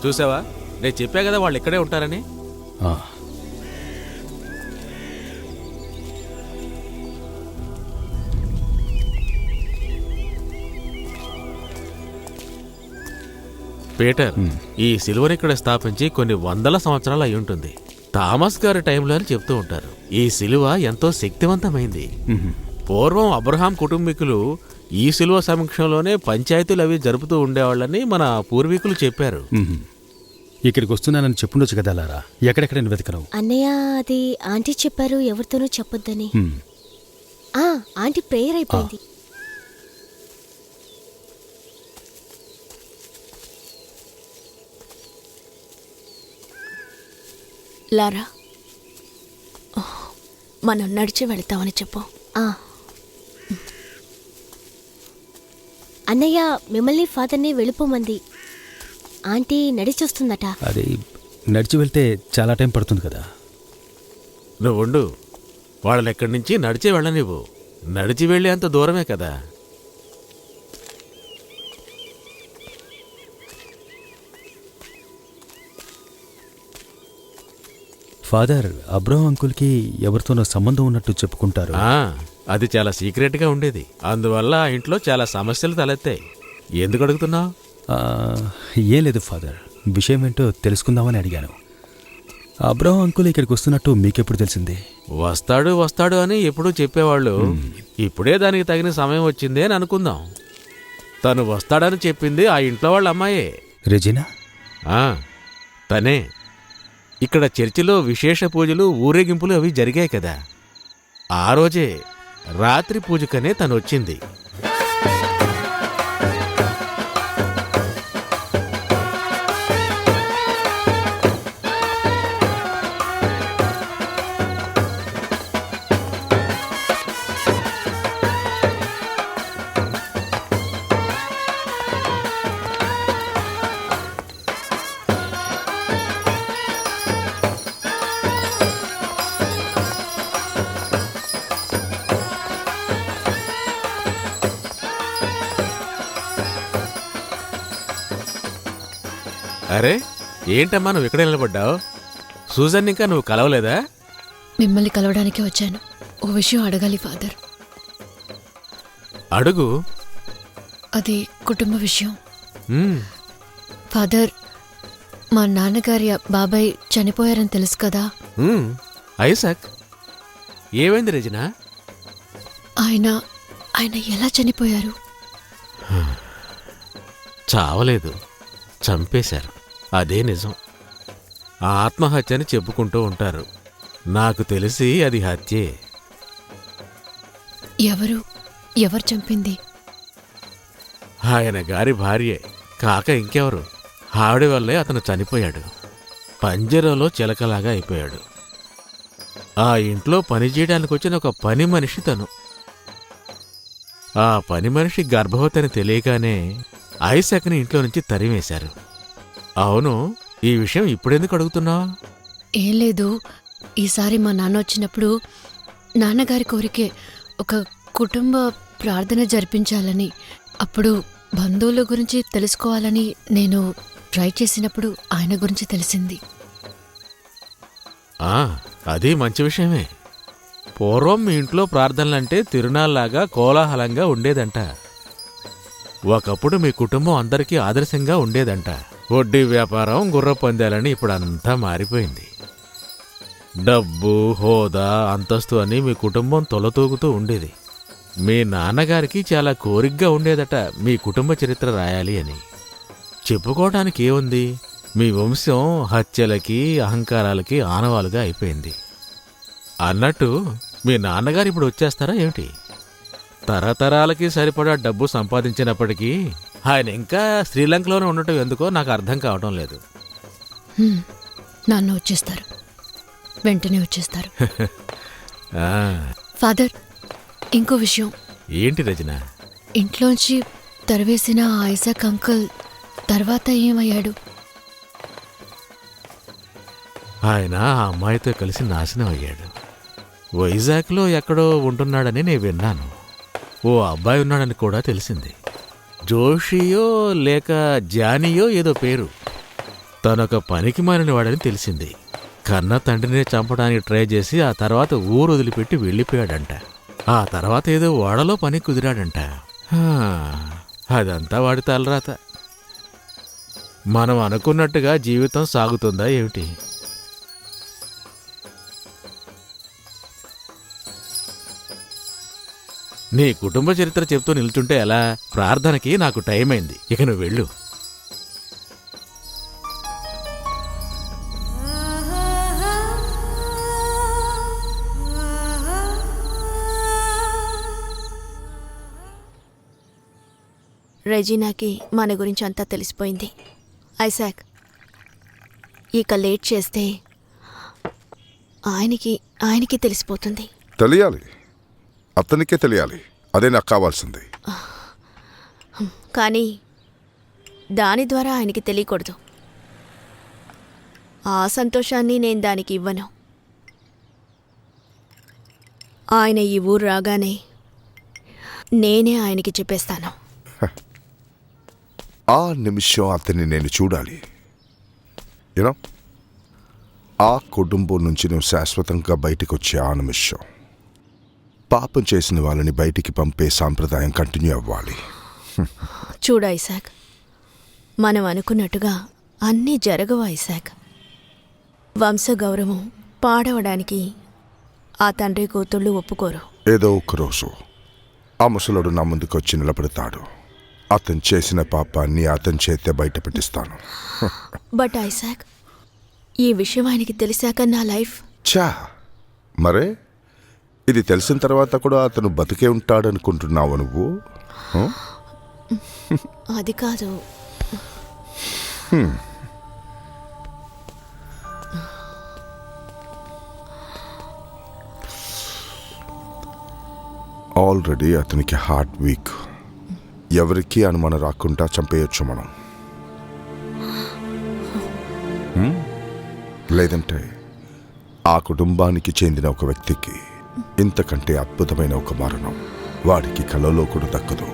చూసావా, నేను చెప్పా కదా వాళ్ళు ఇక్కడే ఉంటారని. పీటర్, ఈ సిలువని ఇక్కడ స్థాపించి కొన్ని వందల సంవత్సరాలు అయి ఉంటుంది. థామస్ గారి టైంలో అని చెప్తూ ఉంటారు. ఈ సిలువ ఎంతో శక్తివంతమైంది. పూర్వం అబ్రహాం కుటుంబీకులు ఈ సిలువ సమక్షంలోనే పంచాయతీలు అవి జరుపుతూ ఉండేవాళ్ళని మన పూర్వీకులు చెప్పారు. ఇక్కడికి వస్తున్నానని చెప్పుండొచ్చు కదా లారా, ఎక్కడెక్కడ వెతకను? అన్నయ్య, అది ఆంటీ చెప్పారు ఎవరితోనూ చెప్పొద్దని. ఆంటీ ప్రేయర్ అయిపోయింది. లారా, మనం నడిచి వెళతామని చెప్పు. అన్నయ్య, మిమ్మల్ని ఫాదర్ని వెళ్ళిపోమంది. ఆంటీ నడిచొస్తుందట. అది నడిచి వెళ్తే చాలా టైం పడుతుంది కదా. నువ్వు ఉండు, వాళ్ళని ఎక్కడి నుంచి నడిచే వెళ్ళనివ్వు. నడిచి వెళ్ళే అంత దూరమే కదా. ఫాదర్, అబ్రహం అంకుల్కి ఎవరితోనో సంబంధం ఉన్నట్టు చెప్పుకుంటారు. అది చాలా సీక్రెట్గా ఉండేది. అందువల్ల ఆ ఇంట్లో చాలా సమస్యలు తలెత్తాయి. ఎందుకు అడుగుతున్నావు? ఏం లేదు ఫాదర్, విషయం ఏంటో తెలుసుకుందామని అడిగాను. అబ్రహం అంకుల్ ఇక్కడికి వస్తున్నట్టు మీకెప్పుడు తెలిసింది? వస్తాడు వస్తాడు అని ఎప్పుడూ చెప్పేవాళ్ళు. ఇప్పుడే దానికి తగిన సమయం వచ్చిందే అని అనుకుందాం. తను వస్తాడని చెప్పింది ఆ ఇంట్లో వాళ్ళ అమ్మాయే. రెజినా? తనే. ఇక్కడ చర్చిలో విశేష పూజలు, ఊరేగింపులు అవి జరిగాయి కదా. ఆ రోజే రాత్రి పూజకనే తను వచ్చింది. అరే, ఏంటమ్మా నువ్వు ఇక్కడ నిలబడ్డావు? సూజన్ ఇంకా నువ్వు కలవలేదా? మిమ్మల్ని కలవడానికి వచ్చాను. ఓ విషయం అడగాలి ఫాదర్. అడుగు. అది కుటుంబ విషయం. ఫాదర్, మా నాన్నగారి బాబాయ్ చనిపోయారని తెలుసు కదా. ఐసాక్, ఏమైంది రెజినా? ఆయన ఎలా చనిపోయారు? చావలేదు, చంపేశారు. అదే నిజం. ఆత్మహత్యని చెప్పుకుంటూ ఉంటారు. నాకు తెలిసి అది హత్యే. ఎవరు చంపింది? ఆయన గారి భార్యే కాక ఇంకెవరు. ఆవిడ వల్లే అతను చనిపోయాడు. పంజరంలో చిలకలాగా అయిపోయాడు. ఆ ఇంట్లో పనిచేయడానికి వచ్చిన ఒక పని మనిషి తను. ఆ పని మనిషి గర్భవతిని తెలియగానే ఐసాక్ని ఇంట్లో నుంచి తరిమేశారు. అవును, ఈ విషయం ఇప్పుడెందుకు అడుగుతున్నావు? ఏం లేదు, ఈసారి మా నాన్న వచ్చినప్పుడు నాన్నగారి కోరికే ఒక కుటుంబ ప్రార్థన జరిపించాలని, అప్పుడు బంధువుల గురించి తెలుసుకోవాలని నేను ట్రై చేసినప్పుడు ఆయన గురించి తెలిసింది. అది మంచి విషయమే. పూర్వం మీ ఇంట్లో ప్రార్థనలంటే తిరునాళ్లాగా కోలాహలంగా ఉండేదంట. ఒకప్పుడు మీ కుటుంబం అందరికీ ఆదర్శంగా ఉండేదంట. వడ్డీ వ్యాపారం, గుర్ర పందాలని ఇప్పుడు అంతా మారిపోయింది. డబ్బు, హోదా, అంతస్తు అని మీ కుటుంబం తొలతూగుతూ ఉండేది. మీ నాన్నగారికి చాలా కోరికగా ఉండేదట మీ కుటుంబ చరిత్ర రాయాలి అని. చెప్పుకోవడానికి ఏముంది, మీ వంశం హత్యలకి, అహంకారాలకి ఆనవాలుగా అయిపోయింది. అన్నట్టు మీ నాన్నగారు ఇప్పుడు వచ్చేస్తారా ఏమిటి? తరతరాలకి సరిపడా డబ్బు సంపాదించినప్పటికీ ఆయన ఇంకా శ్రీలంకలోనే ఉండటం ఎందుకో నాకు అర్థం కావడం లేదు. నాన్న వచ్చేస్తారు, వెంటనే వచ్చేస్తారు. ఫాదర్, ఇంకో విషయం. ఏంటి రచన? ఇంట్లోంచి తరివేసిన ఐసాక్ అంకుల్ తర్వాత ఏమయ్యాడు? ఆయన ఆ అమ్మాయితో కలిసి నాశనం అయ్యాడు. వైజాగ్లో ఎక్కడో ఉంటున్నాడని నేను విన్నాను. ఓ అబ్బాయి ఉన్నాడని కూడా తెలిసింది. జోషియో లేక జానియో ఏదో పేరు. తనొక పనికి మారిన వాడని తెలిసింది. కన్న తండ్రినే చంపడానికి ట్రై చేసి ఆ తర్వాత ఊరు వదిలిపెట్టి వెళ్ళిపోయాడంట. ఆ తర్వాత ఏదో ఓడలో పని కుదిరాడంట. అదంతా వాడి తలరాత. మనం అనుకున్నట్టుగా జీవితం సాగుతుందా ఏమిటి? నీ కుటుంబ చరిత్ర చెప్తూ నిల్చుంటే ఎలా? ప్రార్థనకి నాకు టైం అయింది, ఇక నువ్వు వెళ్ళు. రెజీనాకి మన గురించి అంతా తెలిసిపోయింది. ఐసాక్, ఇక లేట్ చేస్తే ఆయనకి తెలిసిపోతుంది. తెలియాలి, అతనికే తెలియాలి. అదే నాకు కావాల్సింది. కానీ దాని ద్వారా ఆయనకి తెలియకూడదు. ఆ సంతోషాన్ని నేను దానికి ఇవ్వను. ఆయన ఈ ఊరు రాగానే నేనే ఆయనకి చెప్పేస్తాను. ఆ నిమిషం అతన్ని నేను చూడాలి. యూనో, ఆ కుటుంబం నుంచి నువ్వు శాశ్వతంగా బయటకు వచ్చే ఆ నిమిషం. పాపం చేసిన వాళ్ళని బయటికి పంపే సాంప్రదాయం కంటిన్యూ అవ్వాలి. చూడు ఐసాక్, మనం అనుకున్నట్టుగా అన్నీ జరగవు ఐసాక్. వంశగౌరవం పాడవడానికి ఆ తండ్రి కూతుళ్ళు ఒప్పుకోరు. ఏదో ఒక రోజు ఆ ముసలుడు నా ముందుకు వచ్చి నిలబడతాడు. అతను చేసిన పాపాన్ని అతని చేతే బయట పెట్టిస్తాను. బట్ ఐసాక్, ఈ విషయం ఆయనకి తెలిసాక నా లైఫ్... చా, మరే ఇది తెలిసిన తర్వాత కూడా అతను బతికే ఉంటాడనుకుంటున్నావు నువ్వు? అది కాదు. ఆల్రెడీ అతనికి హార్ట్ వీక్. ఎవరికీ అనుమానం రాకుండా చంపేయచ్చు మనం. లేదంటే ఆ కుటుంబానికి చెందిన ఒక వ్యక్తికి ఇంతకంటే అద్భుతమైన ఒక మరణం వాడికి కలలో కూడా దక్కదు.